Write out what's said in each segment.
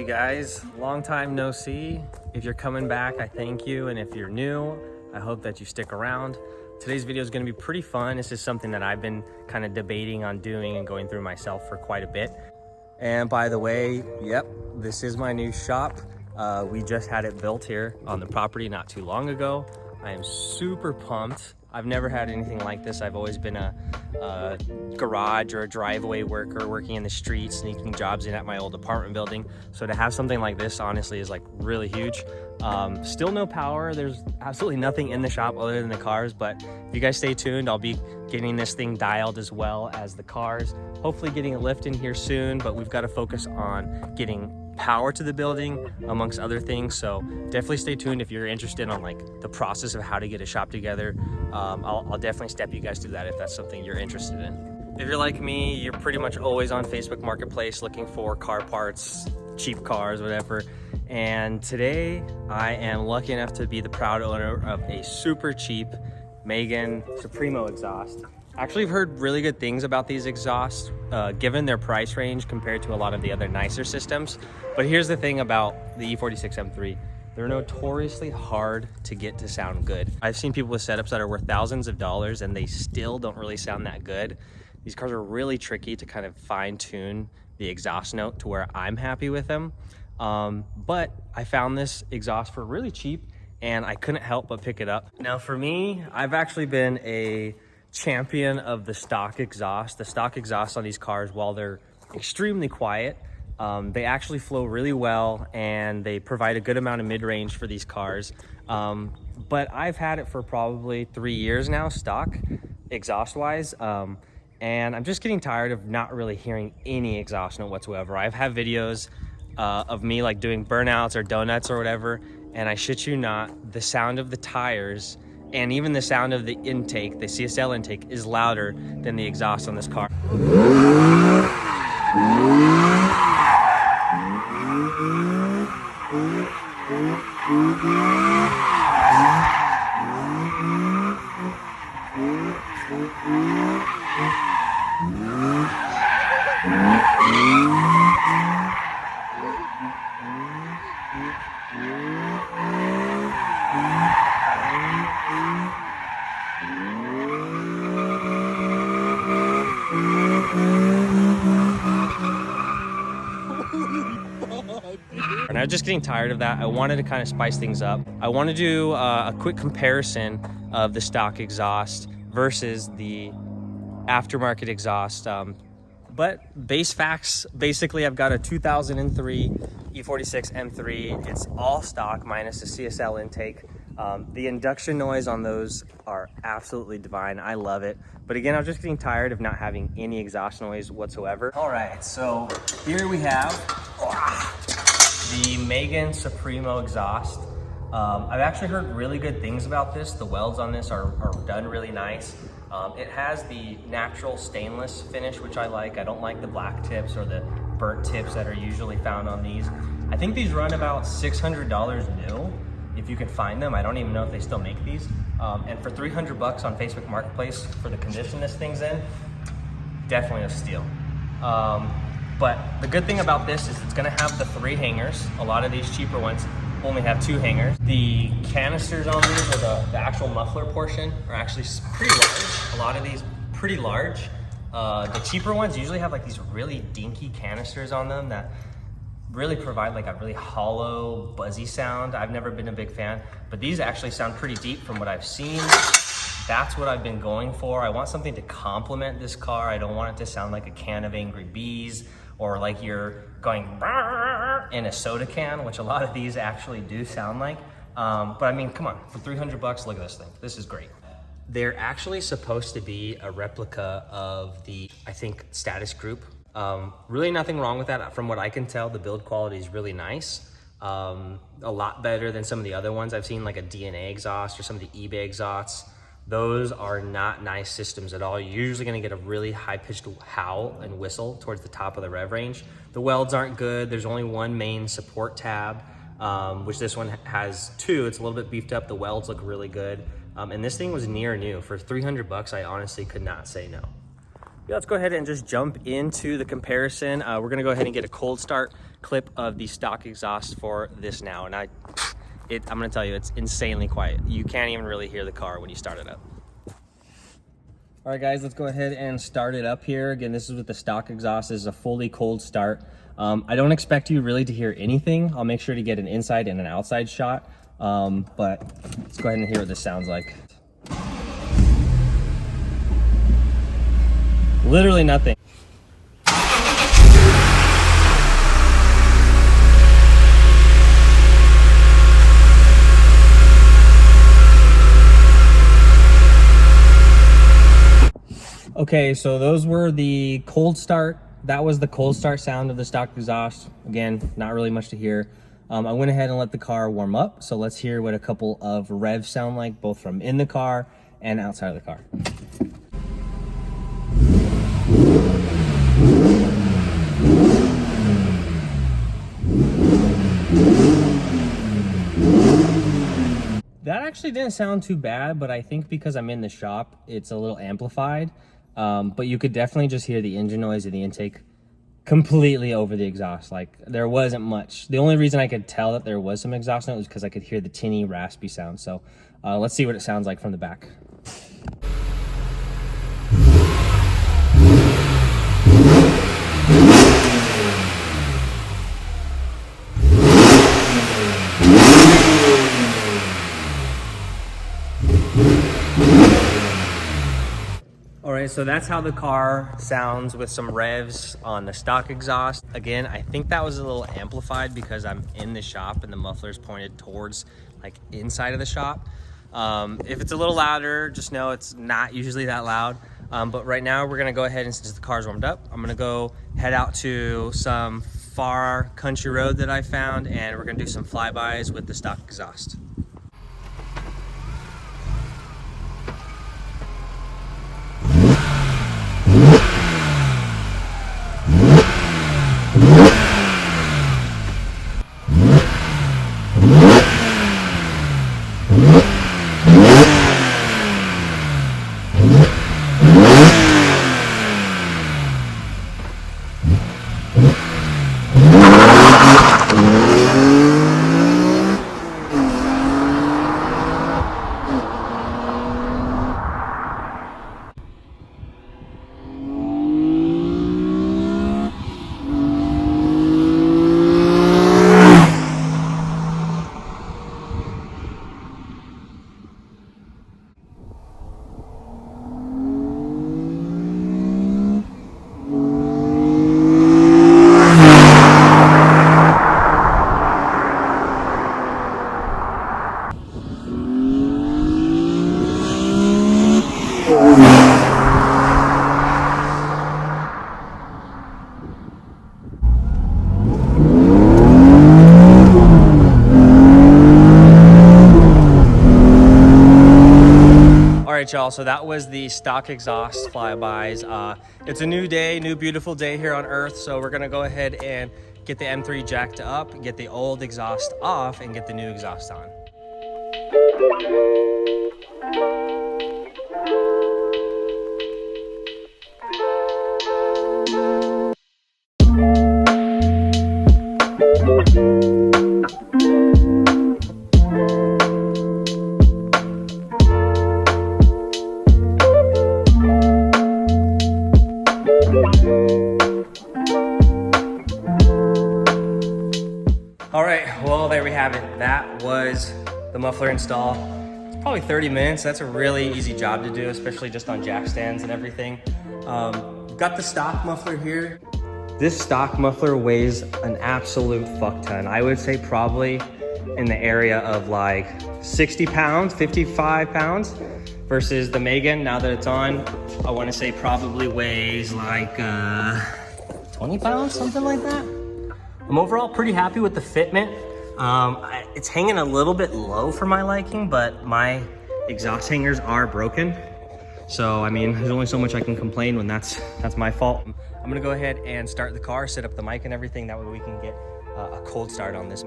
Guys, long time no see. If you're coming back, I thank you, and if you're new, I hope that you stick around. Today's video is going to be pretty fun. This is something that I've been kind of debating on doing and going through myself for quite a bit. And by the way, yep, this is my new shop. We just had it built here on the property not too long ago. I am super pumped. I've never had anything like this. I've always been a garage or a driveway worker working in the street, sneaking jobs in at my old apartment building. So to have something like this, honestly, is like really huge. Still no power. There's absolutely nothing in the shop other than the cars, but if you guys stay tuned, I'll be getting this thing dialed as well as the cars. Hopefully getting a lift in here soon, but we've got to focus on getting power to the building amongst other things. So definitely stay tuned if you're interested on like the process of how to get a shop together. I'll definitely step you guys through that if that's something you're interested in. If you're like me, you're pretty much always on Facebook Marketplace looking for car parts, cheap cars, whatever. And today I am lucky enough to be the proud owner of a super cheap Racing Supremo exhaust. Actually, I've heard really good things about these exhausts, given their price range compared to a lot of the other nicer systems. But here's the thing about the E46 M3. They're notoriously hard to get to sound good. I've seen people with setups that are worth thousands of dollars and they still don't really sound that good. These cars are really tricky to kind of fine tune the exhaust note to where I'm happy with them. But I found this exhaust for really cheap and I couldn't help but pick it up. Now for me, I've actually been a champion of the stock exhaust. The stock exhaust on these cars, while they're extremely quiet, they actually flow really well and they provide a good amount of mid-range for these cars. But I've had it for probably 3 years now, stock exhaust wise. And I'm just getting tired of not really hearing any exhaust note whatsoever. I've had videos of me like doing burnouts or donuts or whatever, and I shit you not, the sound of the tires and even the sound of the intake, the CSL intake, is louder than the exhaust on this car. And I was just getting tired of that. I wanted to kind of spice things up. I want to do a quick comparison of the stock exhaust versus the aftermarket exhaust. But base facts, basically I've got a 2003 E46 M3. It's all stock minus the CSL intake. The induction noise on those are absolutely divine. I love it. But again, I was just getting tired of not having any exhaust noise whatsoever. All right, so here we have the Racing Supremo exhaust. I've actually heard really good things about this. The welds on this are done really nice. It has the natural stainless finish, which I like. I don't like the black tips or the burnt tips that are usually found on these. I think these run about $600 new, if you can find them. I don't even know if they still make these. And for 300 bucks on Facebook Marketplace for the condition this thing's in, definitely a steal. But the good thing about this is it's gonna have the 3 hangers. A lot of these cheaper ones only have 2 hangers. The canisters on these, or the actual muffler portion, are actually pretty large. A lot of these pretty large. The cheaper ones usually have like these really dinky canisters on them that really provide like a really hollow, buzzy sound. I've never been a big fan, but these actually sound pretty deep from what I've seen. That's what I've been going for. I want something to complement this car. I don't want it to sound like a can of Angry Bees or like you're going in a soda can, which a lot of these actually do sound like. But I mean, come on, for 300 bucks, look at this thing. This is great. They're actually supposed to be a replica of the, I think, Status Group. Really nothing wrong with that. From what I can tell, the build quality is really nice. A lot better than some of the other ones I've seen, like a DNA exhaust or some of the eBay exhausts. Those are not nice systems at all. You're usually gonna get a really high-pitched howl and whistle towards the top of the rev range. The welds aren't good. There's only one main support tab, which this one has two. It's a little bit beefed up. The welds look really good. And this thing was near new. For 300 bucks, I honestly could not say no. Yeah, let's go ahead and just jump into the comparison. We're gonna go ahead and get a cold start clip of the stock exhaust for this now. And I'm gonna tell you, it's insanely quiet. You can't even really hear the car when you start it up. All right, guys, let's go ahead and start it up here. Again, this is with the stock exhaust. This is a fully cold start. I don't expect you really to hear anything. I'll make sure to get an inside and an outside shot. But let's go ahead and hear what this sounds like. Literally nothing. Okay, so those were the cold start. That was the cold start sound of the stock exhaust. Again, not really much to hear. I went ahead and let the car warm up. So let's hear what a couple of revs sound like, both from in the car and outside of the car. That actually didn't sound too bad, but I think because I'm in the shop, it's a little amplified. But you could definitely just hear the engine noise of the intake completely over the exhaust. Like, there wasn't much. The only reason I could tell that there was some exhaust note was because I could hear the tinny, raspy sound. So let's see what it sounds like from the back. All right, so that's how the car sounds with some revs on the stock exhaust. Again, I think that was a little amplified because I'm in the shop and the muffler's pointed towards like inside of the shop. If it's a little louder, just know it's not usually that loud. But right now we're gonna go ahead and since the car's warmed up, I'm gonna go head out to some far country road that I found and we're gonna do some flybys with the stock exhaust. right, y'all, so that was the stock exhaust flybys. It's a new day, new beautiful day here on Earth, so we're gonna go ahead and get the M3 jacked up, get the old exhaust off, and get the new exhaust on. have it. That was the muffler install. It's probably 30 minutes. That's a really easy job to do, especially just on jack stands and everything. Got the stock muffler here. This stock muffler weighs an absolute fuck ton. I would say probably in the area of like 60 pounds, 55 pounds, versus the Megan, now that it's on, I wanna say probably weighs like 20 pounds, something like that. I'm overall pretty happy with the fitment. It's hanging a little bit low for my liking, but my exhaust hangers are broken. So, I mean, there's only so much I can complain when that's my fault. I'm gonna go ahead and start the car, set up the mic and everything. That way we can get a cold start on this.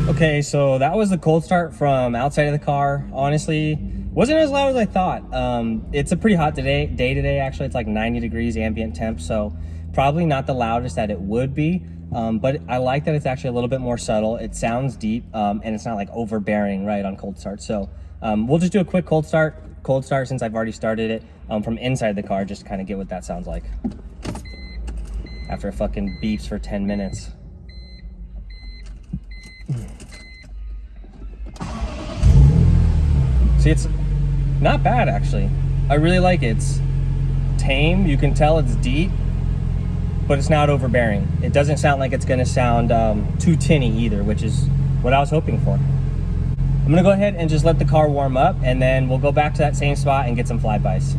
Okay, so that was the cold start from outside of the car. Honestly, wasn't as loud as I thought. It's a pretty hot day today, actually. It's like 90 degrees ambient temp, so probably not the loudest that it would be. But I like that it's actually a little bit more subtle. It sounds deep, and it's not like overbearing right on cold start. So we'll just do a quick cold start since I've already started it from inside the car, just to kind of get what that sounds like after it fucking beeps for 10 minutes. See, it's not bad actually. I really like it. It's tame. You can tell it's deep, but it's not overbearing. It doesn't sound like it's gonna sound too tinny either, which is what I was hoping for. I'm gonna go ahead and just let the car warm up, and then we'll go back to that same spot and get some flybys.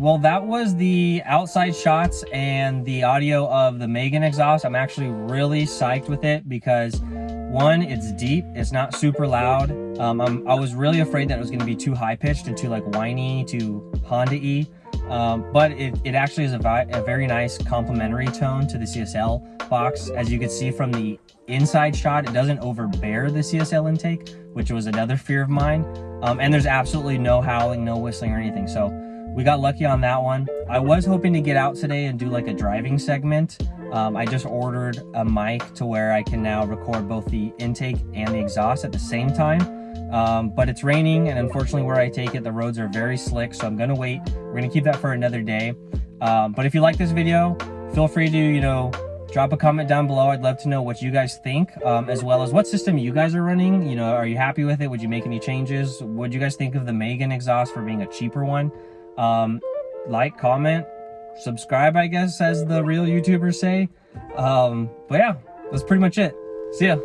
Well, that was the outside shots and the audio of the Megan exhaust. I'm actually really psyched with it because, one, it's deep, it's not super loud. I was really afraid that it was going to be too high pitched and too like whiny, too Honda-y, but it actually is a very nice complementary tone to the CSL box. As you can see from the inside shot, it doesn't overbear the CSL intake, which was another fear of mine. And there's absolutely no howling, no whistling or anything. So we got lucky on that one. I was hoping to get out today and do like a driving segment. I just ordered a mic to where I can now record both the intake and the exhaust at the same time. But it's raining, and unfortunately where I take it, the roads are very slick, so I'm gonna wait. We're gonna keep that for another day. But if you like this video, feel free to, you know, drop a comment down below. I'd love to know what you guys think, as well as what system you guys are running. You know, are you happy with it? Would you make any changes? What do you guys think of the Megan exhaust for being a cheaper one? Like, comment, subscribe, I guess, as the real YouTubers say. But yeah, that's pretty much it. See ya.